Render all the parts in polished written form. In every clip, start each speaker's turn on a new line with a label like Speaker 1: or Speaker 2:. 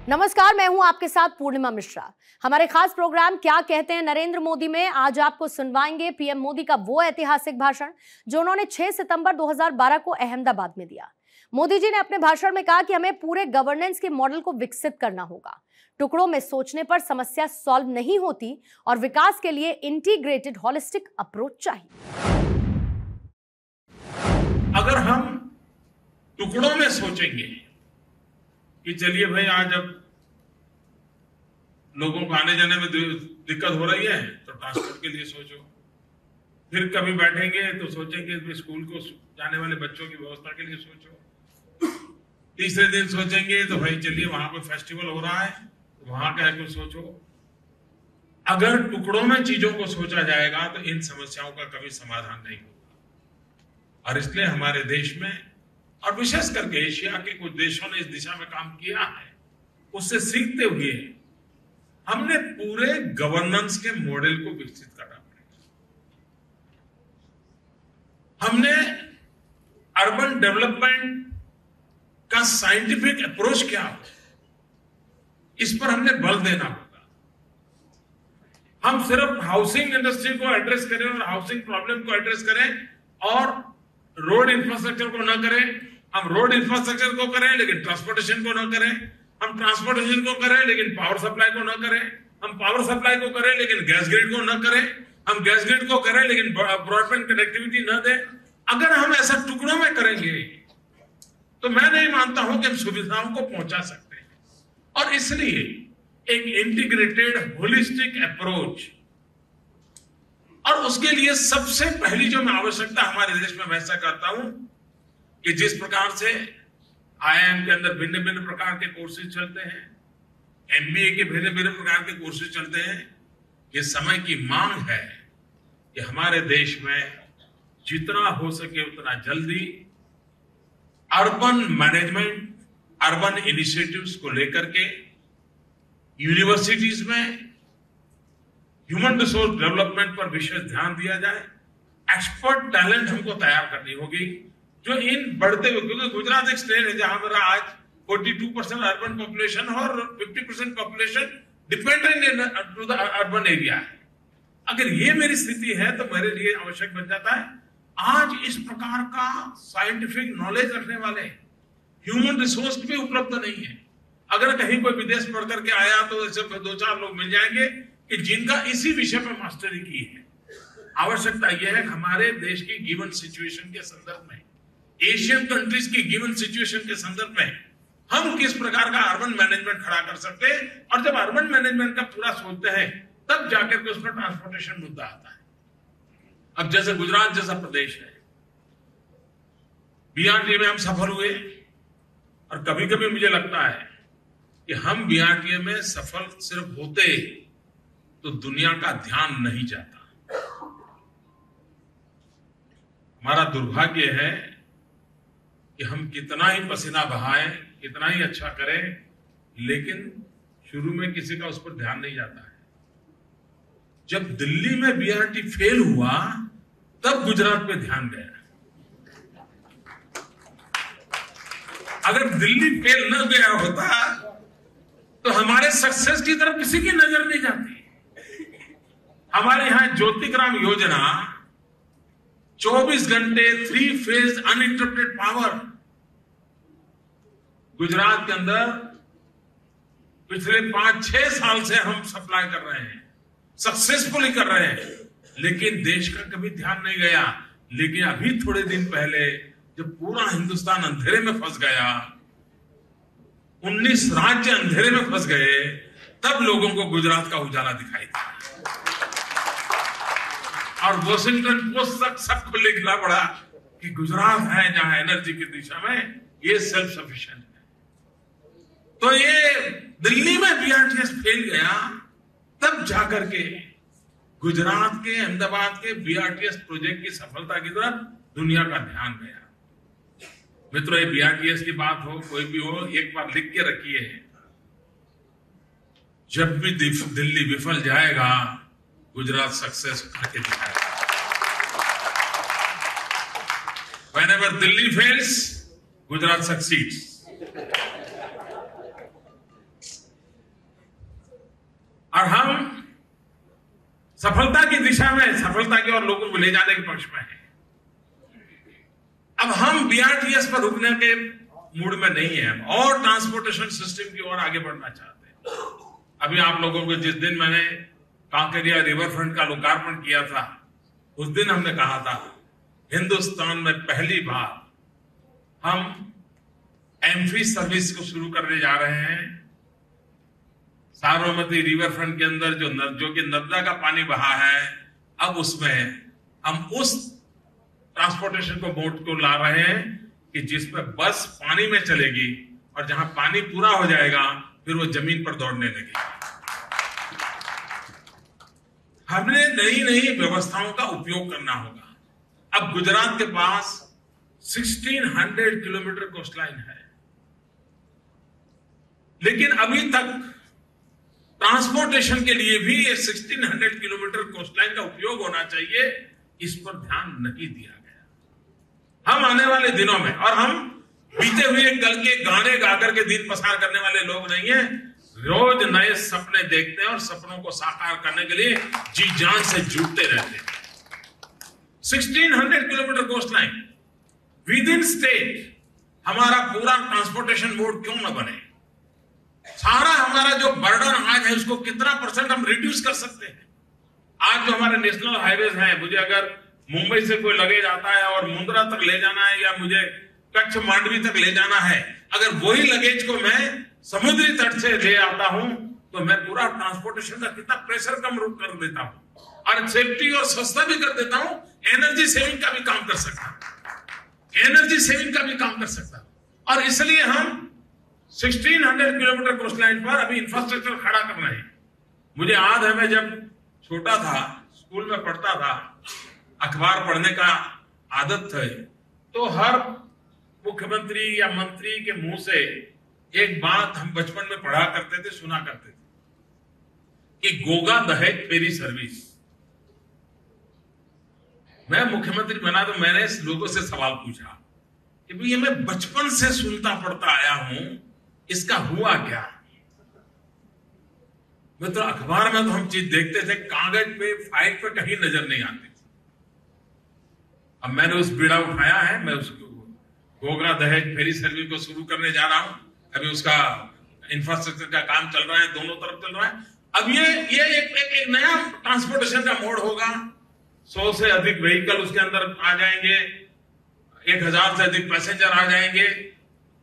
Speaker 1: नमस्कार, मैं हूं आपके साथ पूर्णिमा मिश्रा। हमारे खास प्रोग्राम क्या कहते हैं नरेंद्र मोदी में आज आपको सुनवाएंगे पीएम मोदी का वो ऐतिहासिक भाषण जो उन्होंने 6 सितंबर 2012 को अहमदाबाद में दिया। मोदी जी ने अपने भाषण में कहा कि हमें पूरे गवर्नेंस के मॉडल को विकसित करना होगा। टुकड़ों में सोचने पर समस्या सॉल्व नहीं होती और विकास के लिए इंटीग्रेटेड होलिस्टिक अप्रोच चाहिए।
Speaker 2: अगर हम टुकड़ों में सोचेंगे कि चलिए भाई आज अब लोगों को आने जाने में दिक्कत हो रही है तो ट्रांसपोर्ट के लिए सोचो, फिर कभी बैठेंगे तो सोचेंगे स्कूल को जाने वाले बच्चों की व्यवस्था के लिए सोचो, तीसरे दिन सोचेंगे तो भाई चलिए वहां कोई फेस्टिवल हो रहा है तो वहां का कुछ सोचो। अगर टुकड़ों में चीजों को सोचा जाएगा तो इन समस्याओं का कभी समाधान नहीं होगा। और इसलिए हमारे देश में और विशेष करके एशिया के कुछ देशों ने इस दिशा में काम किया है, उससे सीखते हुए हमने पूरे गवर्नेंस के मॉडल को विकसित करना पड़ेगा। हमने अर्बन डेवलपमेंट का साइंटिफिक अप्रोच क्या हो, इस पर हमने बल देना होगा। हम सिर्फ हाउसिंग इंडस्ट्री को एड्रेस करें और हाउसिंग प्रॉब्लम को एड्रेस करें और रोड इंफ्रास्ट्रक्चर को न करें। हम रोड इंफ्रास्ट्रक्चर को करें लेकिन ट्रांसपोर्टेशन को न करें, हम ट्रांसपोर्टेशन को करें लेकिन पावर सप्लाई को न करें, हम पावर सप्लाई को करें लेकिन गैस ग्रिड को न करें, हम गैस ग्रिड को करें लेकिन ब्रॉडबैंड कनेक्टिविटी न दें। अगर हम ऐसा टुकड़ों में करेंगे तो मैं नहीं मानता हूं कि हम सुविधाओं को पहुंचा सकते हैं। और इसलिए एक इंटीग्रेटेड होलिस्टिक अप्रोच, और उसके लिए सबसे पहली जो मैं आवश्यकता हमारे देश में वैसा करता हूं कि जिस प्रकार से आईआईएम के अंदर भिन्न भिन्न प्रकार के कोर्सेज चलते हैं, एमबीए के भिन्न भिन्न प्रकार के कोर्सेज चलते हैं, ये समय की मांग है कि हमारे देश में जितना हो सके उतना जल्दी अर्बन मैनेजमेंट, अर्बन इनिशिएटिव्स को लेकर के यूनिवर्सिटीज में ह्यूमन रिसोर्स डेवलपमेंट पर विशेष ध्यान दिया जाए। एक्सपर्ट टैलेंट हमको तैयार करनी होगी जो इन बढ़ते हुए, क्योंकि गुजरात एक स्टेट है जहां मेरा आज 42% अर्बन पॉपुलेशन और 50% population dependent to the urban area है। अगर ये मेरी स्थिति है तो मेरे लिए आवश्यक बन जाता है आज इस प्रकार का साइंटिफिक नॉलेज रखने वाले ह्यूमन रिसोर्स भी उपलब्ध नहीं है। अगर कहीं कोई विदेश पढ़ करके आया तो ऐसे 2-4 लोग मिल जाएंगे कि जिनका इसी विषय पर मास्टरी की है। आवश्यकता यह है कि हमारे देश की गिवन सिचुएशन के संदर्भ में, एशियन कंट्रीज की गिवन सिचुएशन के संदर्भ में हम किस प्रकार का अर्बन मैनेजमेंट खड़ा कर सकते हैं। और जब अर्बन मैनेजमेंट का पूरा सोचते हैं तब जाकर के उसमें ट्रांसपोर्टेशन मुद्दा आता है। अब जैसे गुजरात जैसा प्रदेश है, बीआरटीए में हम सफल हुए और कभी कभी मुझे लगता है कि हम बीआरटीए में सफल सिर्फ होते तो दुनिया का ध्यान नहीं जाता। हमारा दुर्भाग्य है कि हम कितना ही पसीना बहाएं, कितना ही अच्छा करें, लेकिन शुरू में किसी का उस पर ध्यान नहीं जाता है। जब दिल्ली में बीआरटी फेल हुआ तब गुजरात पे ध्यान गया। अगर दिल्ली फेल न गया होता तो हमारे सक्सेस की तरफ किसी की नजर नहीं जाती। हमारे यहां ज्योतिग्राम योजना 24 घंटे 3 फेज अनइंटरप्टेड पावर गुजरात के अंदर पिछले 5-6 साल से हम सप्लाई कर रहे हैं, सक्सेसफुली कर रहे हैं, लेकिन देश का कभी ध्यान नहीं गया। लेकिन अभी थोड़े दिन पहले जब पूरा हिंदुस्तान अंधेरे में फंस गया, 19 राज्य अंधेरे में फंस गए, तब लोगों को गुजरात का उजाला दिखाई दिया और वॉशिंगटन पोस्ट तक सबको लिखना पड़ा कि गुजरात है जहां एनर्जी की दिशा में ये सेल्फ सफिशिएंट है। तो ये दिल्ली में बीआरटीएस फेल गया, तब जाकर के गुजरात के, अहमदाबाद के बीआरटीएस प्रोजेक्ट की सफलता की तरफ दुनिया का ध्यान गया। मित्रों, ये बीआरटीएस की बात हो, कोई भी हो, एक बार लिख के रखिए, जब भी दिल्ली विफल जाएगा गुजरात सक्सेस करके दिखाएगा। Whenever Delhi fails, Gujarat succeeds. में सफलता की और लोगों को ले जाने के पक्ष में है। अब हम BRTS पर रुकने के मूड में नहीं है और ट्रांसपोर्टेशन सिस्टम की ओर आगे बढ़ना चाहते हैं। अभी आप लोगों को जिस दिन मैंने कांकरिया रिवर फ्रंट का लोकार्पण किया था, उस दिन हमने कहा था हिंदुस्तान में पहली बार हम एम्फी सर्विस को शुरू करने जा रहे हैं। साबरमती रिवर फ्रंट के अंदर जो कि नर्मदा का पानी बहा है, अब उसमें हम उस ट्रांसपोर्टेशन को मोड को ला रहे हैं कि जिसमें बस पानी में चलेगी और जहां पानी पूरा हो जाएगा फिर वो जमीन पर दौड़ने लगेगी। हमने नई नई व्यवस्थाओं का उपयोग करना होगा। अब गुजरात के पास 1600 किलोमीटर कोस्ट लाइन है, लेकिन अभी तक ट्रांसपोर्टेशन के लिए भी ये 1600 किलोमीटर कोस्ट लाइन का उपयोग होना चाहिए, इस पर ध्यान नहीं दिया गया। हम आने वाले दिनों में, और हम बीते हुए कल के गाने गाकर के दिन पसार करने वाले लोग नहीं है, रोज नए सपने देखते हैं और सपनों को साकार करने के लिए जी जान से जुटते रहते हैं। 1600 kilometre coastline within state हमारा पूरा ट्रांसपोर्टेशन मोड क्यों न बने? सारा हमारा जो बर्डन आज है उसको कितना % हम रिड्यूस कर सकते हैं? आज जो हमारे नेशनल हाईवेज हैं, मुझे अगर मुंबई से कोई लगेज आता है और मुंद्रा तक ले जाना है या मुझे कच्छ मांडवी तक ले जाना है, अगर वही लगेज को मैं समुद्री तट से ले आता हूं तो मैं पूरा ट्रांसपोर्टेशन का कितना प्रेशर कम कर देता हूं और सेफ्टी और सस्ता भी कर देता हूं। एनर्जी सेविंग का भी काम कर सकता हूं, एनर्जी सेविंग का भी काम कर सकता हूं। और इसलिए हम 1600 किलोमीटर कोस्ट लाइन पर अभी इंफ्रास्ट्रक्चर खड़ा कर रहे हैं। मुझे याद है, मैं जब छोटा था, स्कूल में पढ़ता था, अखबार पढ़ने का आदत है, तो हर मुख्यमंत्री या मंत्री के मुंह से एक बात हम बचपन में पढ़ा करते थे, सुना करते थे कि गोगा दहेज फेरी सर्विस। मैं मुख्यमंत्री बना तो मैंने लोगों से सवाल पूछा कि भाई ये मैं बचपन से सुनता पढ़ता आया हूं, इसका हुआ क्या? मतलब अखबार में तो हम चीज देखते थे, कागज पे फाइल पे कहीं नजर नहीं आती थी। अब मैंने उस बीड़ा उठाया है, मैं उसको गोगा दहेज फेरी सर्विस को शुरू करने जा रहा हूं। अभी उसका इंफ्रास्ट्रक्चर का काम चल रहा है, दोनों तरफ चल रहा है। अब ये एक नया ट्रांसपोर्टेशन का मोड होगा। 100 से अधिक व्हीकल उसके अंदर आ जाएंगे, 1000 से अधिक पैसेंजर आ जाएंगे।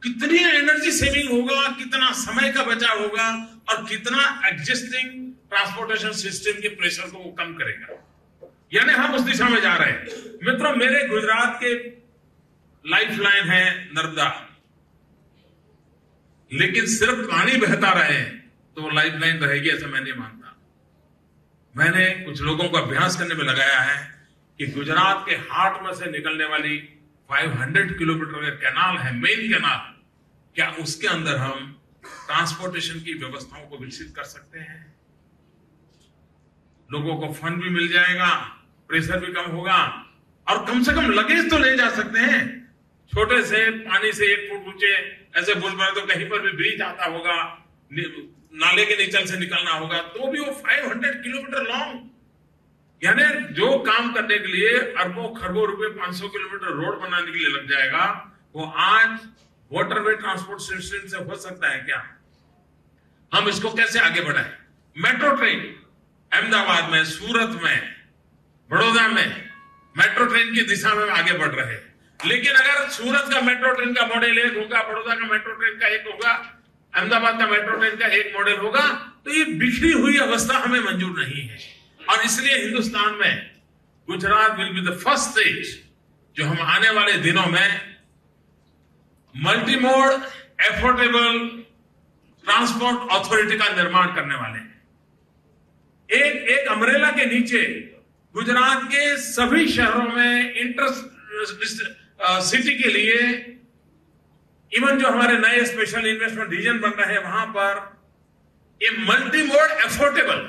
Speaker 2: कितनी एनर्जी सेविंग होगा, कितना समय का बचाव होगा और कितना एग्जिस्टिंग ट्रांसपोर्टेशन सिस्टम के प्रेशर को वो कम करेगा। यानी हम उस दिशा में जा रहे हैं। मित्रों, मेरे गुजरात के लाइफलाइन है नर्मदा, लेकिन सिर्फ पानी बहता रहे तो वो लाइफलाइन रहेगी ऐसा मैं नहीं मानता। मैंने कुछ लोगों को अभ्यास करने में लगाया है कि गुजरात के हार्ट में से निकलने वाली 500 किलोमीटर का कैनाल है, मेन कैनाल, क्या उसके अंदर हम ट्रांसपोर्टेशन की व्यवस्थाओं को विकसित कर सकते हैं? लोगों को फंड भी मिल जाएगा, प्रेशर भी कम होगा और कम से कम लगेज तो ले जा सकते हैं। छोटे से पानी से 1 फुट ऊंचे ऐसे बुल बने तो कहीं पर भी ब्रिज आता होगा, नाले के नीचे से निकलना होगा, तो भी वो 500 किलोमीटर लॉन्ग, यानी जो काम करने के लिए अरबों खरबों रुपए 500 किलोमीटर रोड बनाने के लिए लग जाएगा, वो आज वाटरवे ट्रांसपोर्ट सिस्टम से हो सकता है क्या? हम इसको कैसे आगे बढ़ाएं? मेट्रो ट्रेन अहमदाबाद में, सूरत में, बड़ौदा में मेट्रो ट्रेन की दिशा में आगे बढ़ रहे हैं। लेकिन अगर सूरत का मेट्रो ट्रेन का मॉडल एक होगा, बड़ौदा का मेट्रो ट्रेन का एक होगा, अहमदाबाद का मेट्रो ट्रेन का एक मॉडल होगा, तो ये बिखरी हुई अवस्था हमें मंजूर नहीं है। और इसलिए हिंदुस्तान में Gujarat will be the first state जो हम आने वाले दिनों में मल्टीमोड एफोर्डेबल ट्रांसपोर्ट अथॉरिटी का निर्माण करने वाले हैं। एक अम्ब्रेला के नीचे गुजरात के सभी शहरों में इंटर सिटी के लिए, इवन जो हमारे नए स्पेशल इन्वेस्टमेंट रीजन बन रहे हैं वहां पर ये मल्टीमोड एफोर्डेबल,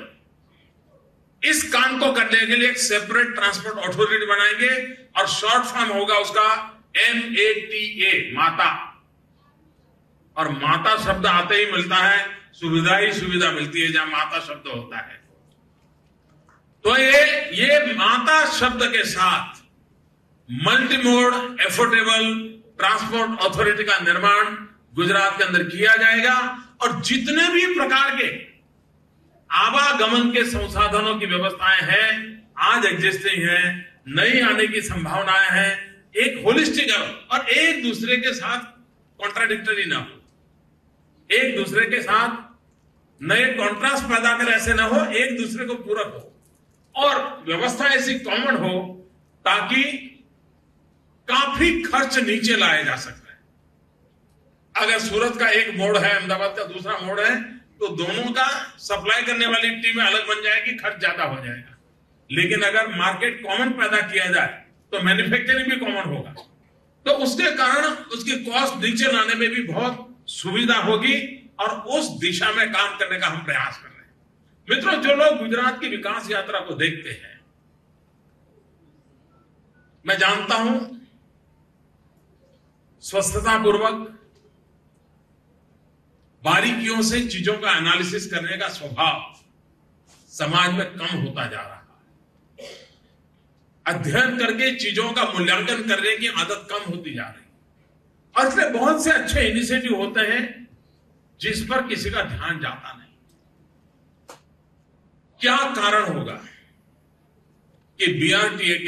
Speaker 2: इस काम को करने के लिए एक सेपरेट ट्रांसपोर्ट अथॉरिटी बनाएंगे और शॉर्ट फॉर्म होगा उसका MATA, माता। और माता शब्द आते ही मिलता है सुविधा ही सुविधा मिलती है जहां माता शब्द होता है। तो ये माता शब्द के साथ multi mode affordable transport authority का निर्माण गुजरात के अंदर किया जाएगा और जितने भी प्रकार के आवागमन के संसाधनों की व्यवस्थाएं हैं, आज एग्जिस्टिंग है, नई आने की संभावनाएं हैं, एक होलिस्टिक और एक दूसरे के साथ कॉन्ट्राडिक्टरी ना हो, एक दूसरे के साथ नए कॉन्ट्रास्ट पैदा कर ऐसे ना हो, एक दूसरे को पूरक हो और व्यवस्था ऐसी कॉमन हो ताकि काफी खर्च नीचे लाया जा सकता है। अगर सूरत का एक मोड है, अहमदाबाद का दूसरा मोड है, तो दोनों का सप्लाई करने वाली टीमें अलग बन जाएगी, खर्च ज्यादा हो जाएगा। लेकिन अगर मार्केट कॉमन पैदा किया जाए तो मैन्युफैक्चरिंग भी कॉमन होगा, तो उसके कारण उसकी कॉस्ट नीचे लाने में भी बहुत सुविधा होगी और उस दिशा में काम करने का हम प्रयास कर रहे हैं। मित्रों, जो लोग गुजरात की विकास यात्रा को देखते हैं, मैं जानता हूं स्वस्थता पूर्वक बारीकियों से चीजों का एनालिसिस करने का स्वभाव समाज में कम होता जा रहा है। अध्ययन करके चीजों का मूल्यांकन करने की आदत कम होती जा रही है और इसलिए बहुत से अच्छे इनिशिएटिव होते हैं जिस पर किसी का ध्यान जाता नहीं। क्या कारण होगा कि बीआरटीए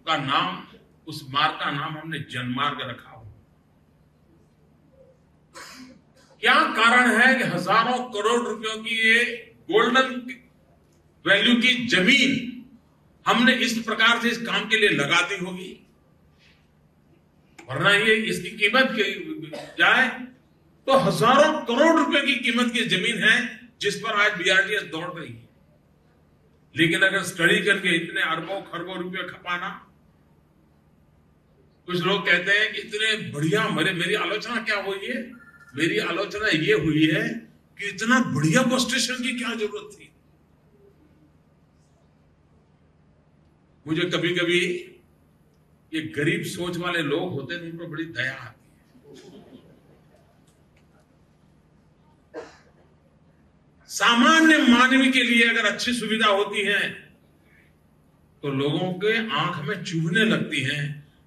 Speaker 2: का नाम, उस मार्ग का नाम हमने जनमार्ग रखा हो? क्या कारण है कि हजारों करोड़ रुपयों की ये गोल्डन वैल्यू की जमीन हमने इस प्रकार से इस काम के लिए लगा दी होगी? वरना ये इसकी कीमत जाए तो हजारों करोड़ रुपए की कीमत की जमीन है जिस पर आज बीआरटीएस दौड़ रही है। लेकिन अगर स्टडी करके इतने अरबों खरबों रुपए खपाना, कुछ लोग कहते हैं कि इतने बढ़िया, मेरी आलोचना क्या हुई है? मेरी आलोचना ये हुई है कि इतना बढ़िया बस स्टेशन की क्या जरूरत थी। मुझे कभी कभी ये गरीब सोच वाले लोग होते हैं, उन पर बड़ी दया आती है। सामान्य मानवी के लिए अगर अच्छी सुविधा होती है तो लोगों के आंख में चुभने लगती है,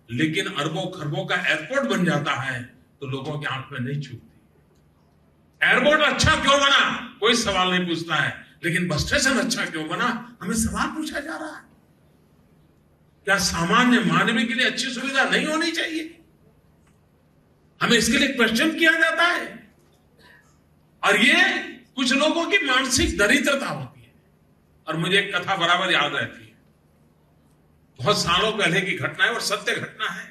Speaker 2: लेकिन अरबों खरबों का एयरपोर्ट बन जाता है तो लोगों की आंख में नहीं चुभती। एयरपोर्ट अच्छा क्यों बना, कोई सवाल नहीं पूछता है, लेकिन बस स्टेशन अच्छा क्यों बना, हमें सवाल पूछा जा रहा है। क्या सामान्य मानवी के लिए अच्छी सुविधा नहीं होनी चाहिए? हमें इसके लिए क्वेश्चन किया जाता है। और ये कुछ लोगों की मानसिक दरिद्रता होती है। और मुझे एक कथा बराबर याद रहती है, बहुत सालों पहले की घटना है और सत्य घटना है।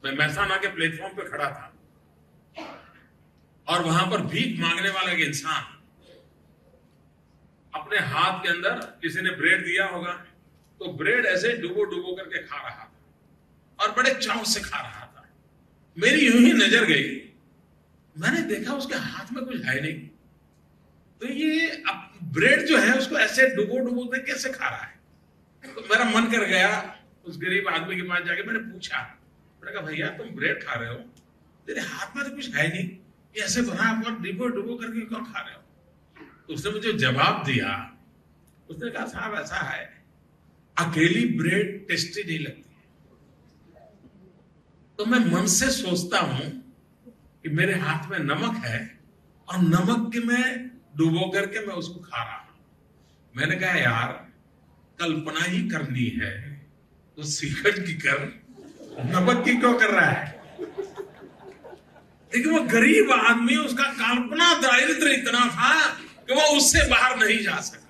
Speaker 2: मैं महसाना के प्लेटफॉर्म पे खड़ा था और वहां पर भीख मांगने वाला एक इंसान अपने हाथ के अंदर, किसी ने ब्रेड दिया होगा तो ब्रेड ऐसे डुबो डुबो करके खा रहा था और बड़े चाव से खा रहा था। मेरी यूं ही नजर गई, मैंने देखा उसके हाथ में कुछ है नहीं, तो ये अब ब्रेड जो है उसको ऐसे डुबो डुबो के कैसे खा रहा है। तो मेरा मन कर गया उस गरीब आदमी के पास जाके मैंने पूछा, मैंने कहा भैया तुम ब्रेड खा रहे हो, तेरे हाथ में तो कुछ है नहीं, ये ऐसे बना डुबो डुबो करके क्यों खा रहे हो? तो उसने मुझे जवाब दिया, उसने कहा साहब ऐसा है, अकेली ब्रेड टेस्टी नहीं लगती है। तो मैं मन से सोचता हूं कि मेरे हाथ में नमक है और नमक के मैं डुबो करके मैं उसको खा रहा हूं। मैंने कहा यार कल्पना ही करनी है तो सीखट की कर, नमक की क्यों कर रहा है? लेकिन वो गरीब आदमी, उसका कल्पना दारिद्र्य इतना था कि वो उससे बाहर नहीं जा सकता।